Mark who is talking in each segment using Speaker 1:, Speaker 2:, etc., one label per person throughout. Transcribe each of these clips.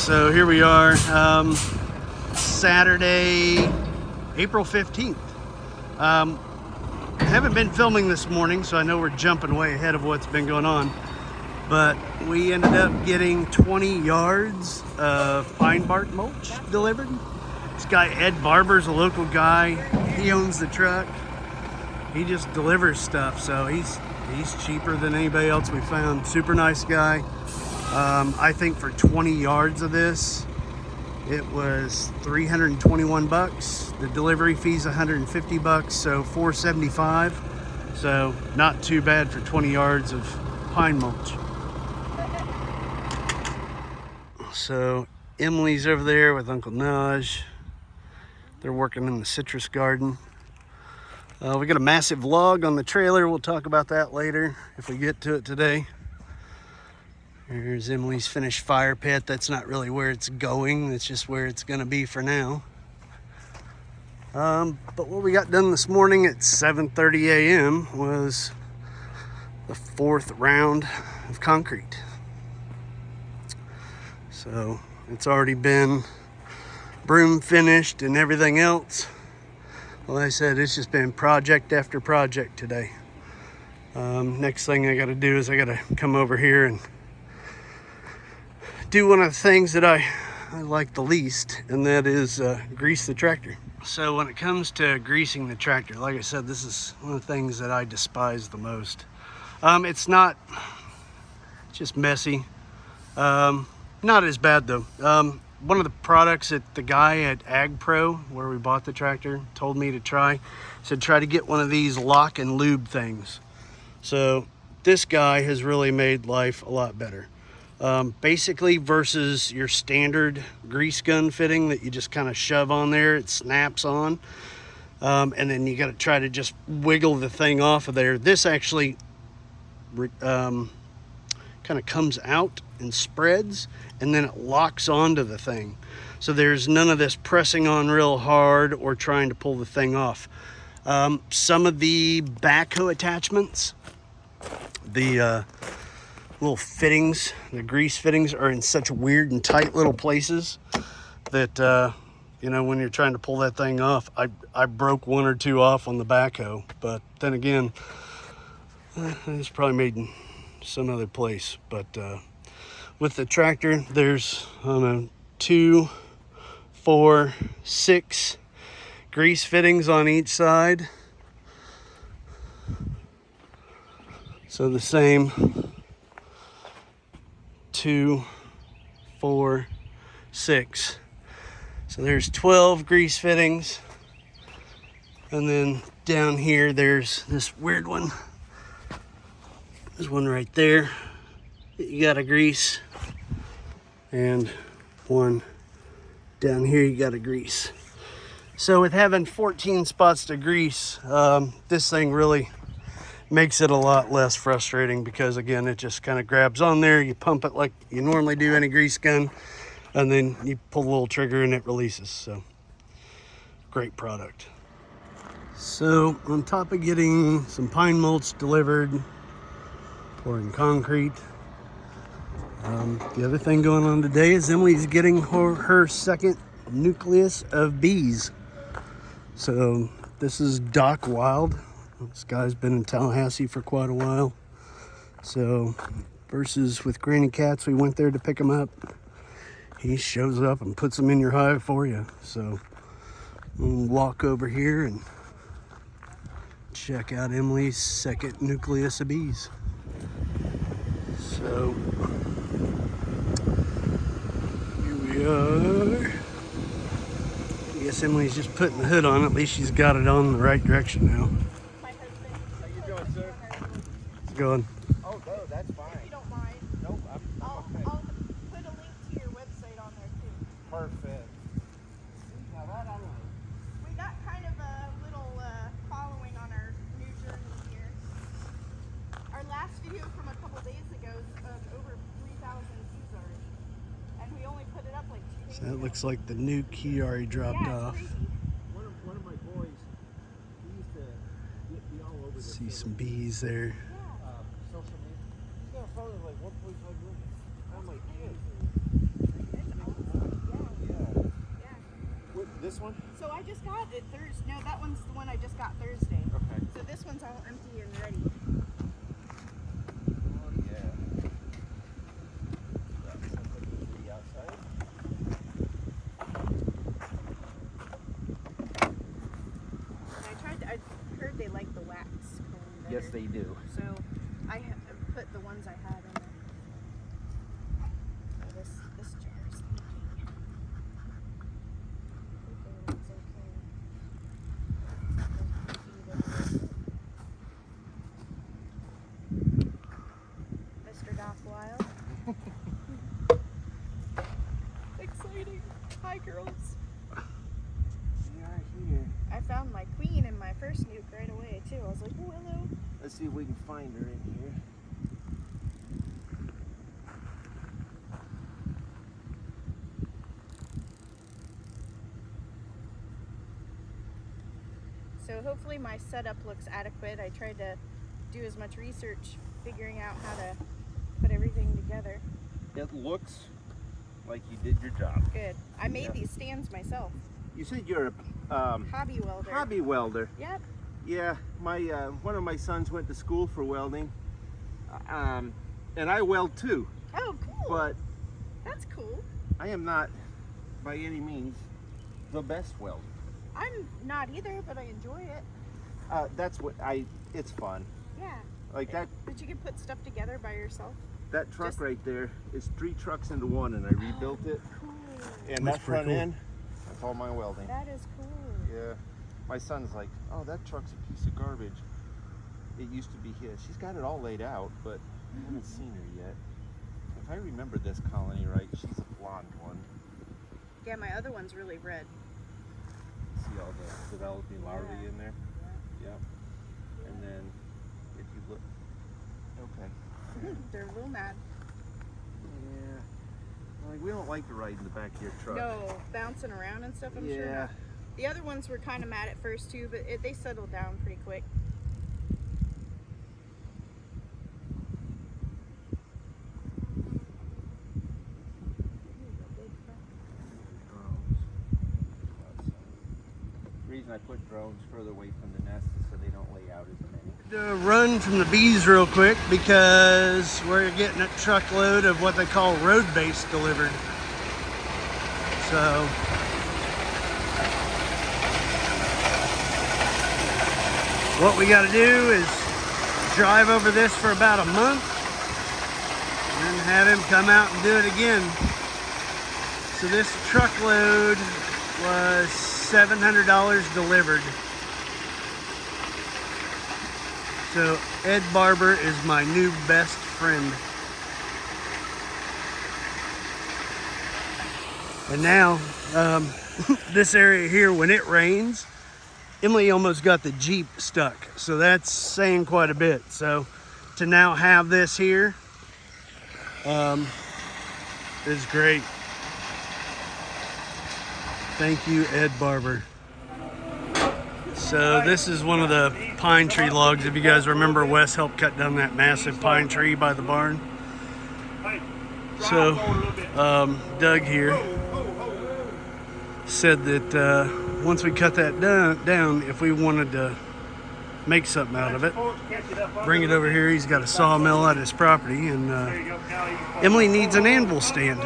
Speaker 1: So here we are, Saturday, April 15th. I haven't been filming this morning, so I know we're jumping way ahead of what's been going on. But we ended up getting 20 yards of pine bark mulch delivered. This guy, Ed Barber's a local guy. He owns the truck. He just delivers stuff, so he's cheaper than anybody else we found. Super nice guy. I think for 20 yards of this, it was 321 bucks. The delivery fee's 150 bucks, so 475. So not too bad for 20 yards of pine mulch. So Emily's over there with Uncle Naj. They're working in the citrus garden. We got a massive log on the trailer. We'll talk about that later if we get to it today. Here's Emily's finished fire pit. That's not really where it's going. That's just where it's going to be for now. But what we got done this morning at 7:30 a.m. was the 4th round of concrete. So it's already been broom finished and everything else. Like I said, it's just been project after project today. Next thing I got to do is I got to come over here and do one of the things that I like the least, and that is grease the tractor. So when it comes to greasing the tractor, like I said, this is one of the things that I despise the most. It's just messy. Not as bad though. One of the products that the guy at Ag Pro, where we bought the tractor, told me to try, said try to get one of these lock and lube things. So this guy has really made life a lot better. Basically versus your standard grease gun fitting that you just kind of shove on there, it snaps on. And then you got to try to just wiggle the thing off of there. This actually kind of comes out and spreads, and then it locks onto the thing. So there's none of this pressing on real hard or trying to pull the thing off. Some of the backhoe attachments, the little fittings, the grease fittings, are in such weird and tight little places that you know, when you're trying to pull that thing off, I broke one or two off on the backhoe. But then again, it's probably made in some other place. But with the tractor, there's, I don't know, 2, 4, 6 grease fittings on each side. So the same 2, 4, 6. So there's 12 grease fittings. And then down here, there's this weird one. There's one right there that you gotta grease. And one down here you gotta grease. So with having 14 spots to grease, this thing really makes it a lot less frustrating, because again, it just kind of grabs on there. You pump it like you normally do any grease gun, and then you pull the little trigger and it releases. So great product. So on top of getting some pine mulch delivered, pouring concrete, the other thing going on today is Emily's getting her second nucleus of bees. So this is Doc Wild. This guy's been in Tallahassee for quite a while. So versus with Granny Cats, we went there to pick him up. He shows up and puts them in your hive for you. So we'll walk over here and check out Emily's second nucleus of bees. So here we are. I guess Emily's just putting the hood on. At least she's got it on in the right direction now.
Speaker 2: How you doing, sir?
Speaker 1: It's going.
Speaker 2: Oh, no, that's fine. If you don't mind. Nope, I'll put a link to your website on there too. Perfect. Now that I like. We got kind of a little following on our new journey here. Our last video from a couple days ago is over 3,000 views already, and we only put it up like 2 days
Speaker 1: So that
Speaker 2: ago.
Speaker 1: looks like the nuke he already dropped off.
Speaker 2: Crazy.
Speaker 3: One of my boys, he used to be all over this.
Speaker 1: See some bees there.
Speaker 3: Social media. He's got a phone of like 1.5 million. I'm like, dude. this one?
Speaker 2: So I just got it Thursday. No, that one's the one I just got Thursday.
Speaker 3: Okay.
Speaker 2: So this one's all empty and ready.
Speaker 3: Oh yeah. That's something to the outside.
Speaker 2: I heard they like the wax cone better.
Speaker 3: Yes, they do.
Speaker 2: So I put the ones I had in there. Oh, this jar is leaking. Hopefully it's okay. Mr. Doc Wild. Exciting. Hi, girls.
Speaker 3: We are here.
Speaker 2: I found my queen in my first nuke right away, too. I was like, oh, hello.
Speaker 3: Let's see if we can find her in here.
Speaker 2: So hopefully my setup looks adequate. I tried to do as much research figuring out how to put everything together.
Speaker 3: It looks like you did your job.
Speaker 2: Good. I made these stands myself.
Speaker 3: You said you're a
Speaker 2: Hobby welder.
Speaker 3: hobby welder.
Speaker 2: Yep.
Speaker 3: Yeah, my one of my sons went to school for welding, and I weld too.
Speaker 2: Oh, cool.
Speaker 3: But
Speaker 2: that's cool.
Speaker 3: I am not, by any means, the best welder.
Speaker 2: I'm not either, but I enjoy it.
Speaker 3: That's what it's fun.
Speaker 2: Yeah.
Speaker 3: Like that.
Speaker 2: But you can put stuff together by yourself.
Speaker 3: That truck
Speaker 2: Just-
Speaker 3: right there is 3 trucks into one, and I rebuilt it.
Speaker 2: Cool.
Speaker 3: And
Speaker 1: That's
Speaker 3: that
Speaker 1: pretty
Speaker 3: front
Speaker 1: cool.
Speaker 3: end, that's all my welding.
Speaker 2: That is cool.
Speaker 3: Yeah. My son's like, oh, that truck's a piece of garbage. It used to be his. She's got it all laid out, but I haven't seen her yet. If I remember this colony right, she's a blonde one.
Speaker 2: Yeah, my other one's really red.
Speaker 3: See all the developing larvae
Speaker 2: Yeah.
Speaker 3: in there? Yep. And then if you look, okay.
Speaker 2: They're a little mad.
Speaker 3: Yeah. Like we don't like to ride in the back of your truck.
Speaker 2: No, bouncing around and stuff, I'm sure.
Speaker 3: Yeah.
Speaker 2: Not. The other ones were kind of mad at first too, but they settled down pretty quick.
Speaker 3: The reason I put drones further away from the nest is so they don't lay out as many.
Speaker 1: Run from the bees real quick because we're getting a truckload of what they call road base delivered. So what we got to do is drive over this for about a month and then have him come out and do it again. So this truckload was $700 delivered. So Ed Barber is my new best friend. And now, this area here, when it rains, Emily almost got the Jeep stuck. So that's saying quite a bit. So to now have this here is great. Thank you, Ed Barber. So this is one of the pine tree logs. If you guys remember, Wes helped cut down that massive pine tree by the barn. So Doug here said that once we cut that down, if we wanted to make something out of it, bring it over here. He's got a sawmill at his property, and Emily needs an anvil stand.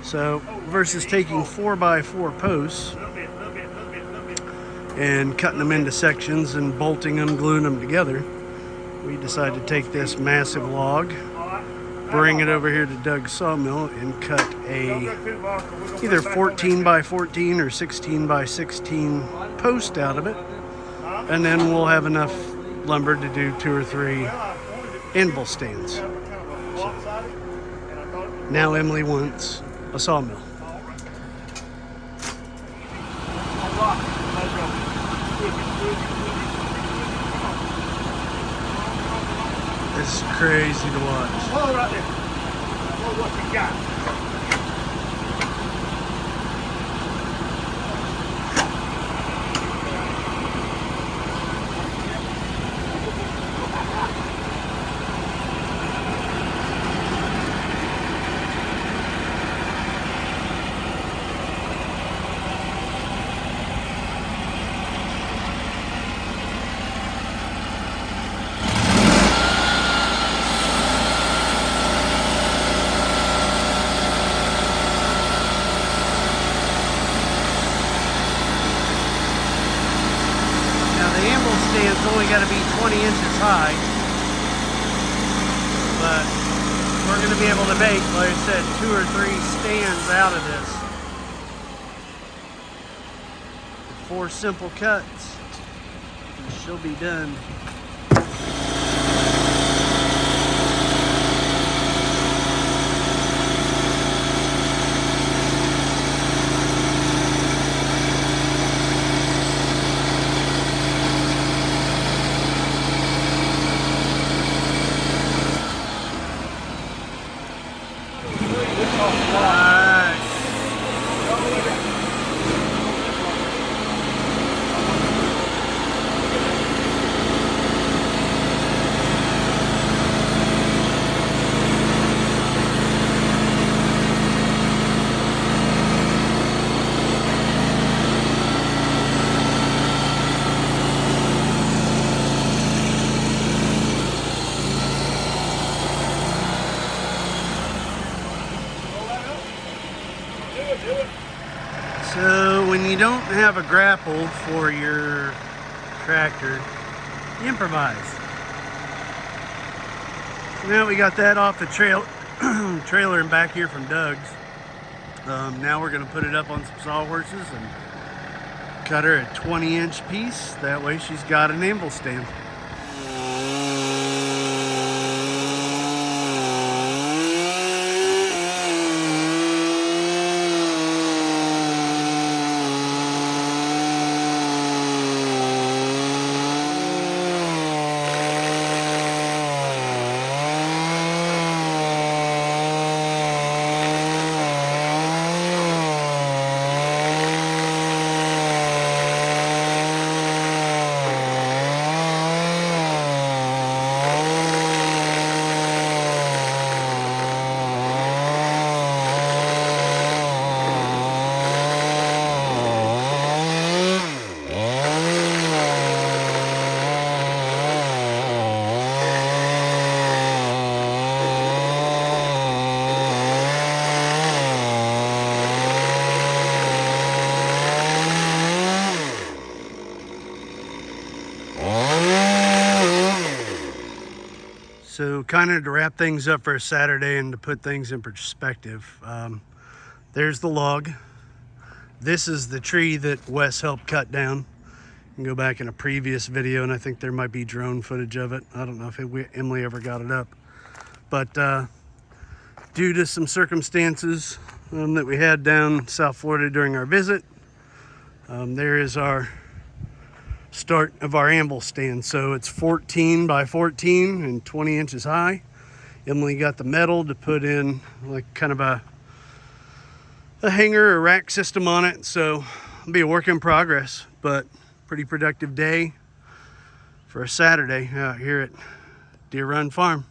Speaker 1: So versus taking 4x4 posts and cutting them into sections and bolting them, gluing them together, we decided to take this massive log, bring it over here to Doug's sawmill, and cut a either 14x14 or 16x16 post out of it, and then we'll have enough lumber to do 2 or 3 anvil stands. So now Emily wants a sawmill. This is crazy to watch.
Speaker 4: Hold right there. What you got?
Speaker 1: got to be 20 inches high. But we're going to be able to make, like I said, 2 or 3 stands out of this. 4 simple cuts, and she'll be done. So when you don't have a grapple for your tractor, you improvise. So now we got that off the trailer and back here from Doug's. Now we're going to put it up on some sawhorses and cut her a 20-inch piece. That way she's got an anvil stand. So kind of to wrap things up for a Saturday and to put things in perspective, there's the log. This is the tree that Wes helped cut down. You can go back in a previous video and I think there might be drone footage of it. I don't know if Emily ever got it up. But due to some circumstances that we had down South Florida during our visit, there is our start of our anvil stand. So it's 14 by 14 and 20 inches high. Emily got the metal to put in like kind of a hanger or rack system on it. So it'll be a work in progress, but pretty productive day for a Saturday out here at Deer Run Farm.